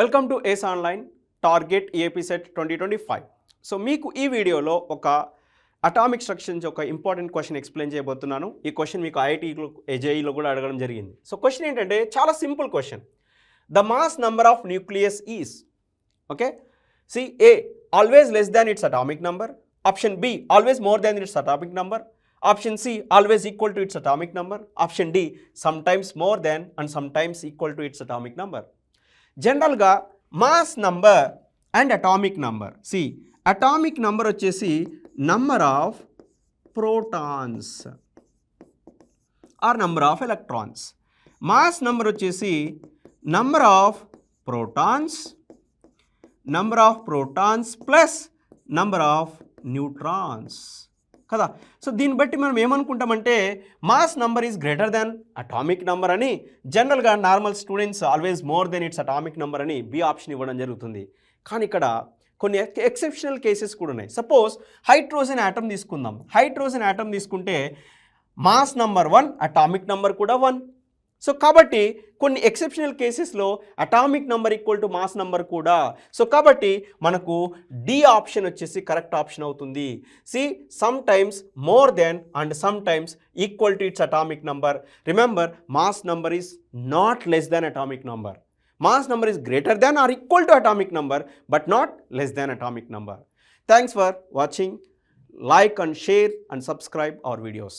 Welcome to Ace online target AP SET 2025. So మీకు ఈ వీడియోలో ఒక అటామిక్ స్ట్రక్చర్ నుంచి ఒక ఇంపార్టెంట్ క్వశ్చన్ ఎక్స్ప్లెయిన్ చేయబోతున్నాను. ఈ క్వశ్చన్ మీకు ఐఐటీలో ఏజేఈలో కూడా అడగడం జరిగింది. సో క్వశ్చన్ ఏంటంటే చాలా simple question. The mass number of nucleus is okay see A always less than its atomic number, option B always more than its atomic number, option C always equal to its atomic number, option D some times more than and some times equal to its atomic number. జనరల్గా mass number and atomic number, see atomic number వచ్చేసి number of protons or number of electrons. Mass number వచ్చేసి number of protons plus number of neutrons కదా. So దీన్ని బట్టి మనం ఏమనుకుంటామంటే mass number is greater than atomic number అని. జనరల్గా normal students always more then its atomic number అని B option ఇవ్వడం జరుగుతుంది. కానీ ఇక్కడ కొన్ని ఎక్సెప్షనల్ కేసెస్ కూడా ఉన్నాయి. సపోజ్ హైడ్రోజన్ యాటమ్ తీసుకుందాం. హైడ్రోజన్ యాటమ్ తీసుకుంటే మాస్ నంబర్ 1, అటామిక్ నంబర్ కూడా 1. సో కాబట్టి కొన్ని ఎక్సెప్షనల్ కేసెస్లో atomic number equal to mass number కూడా. సో కాబట్టి మనకు డి ఆప్షన్ వచ్చేసి కరెక్ట్ ఆప్షన్ అవుతుంది. C some times more than and some times equal to its atomic number. Remember, mass number is not less than atomic number. Mass number is greater than or equal to atomic number but not less than atomic number. Thanks for watching. Like and share and subscribe our videos.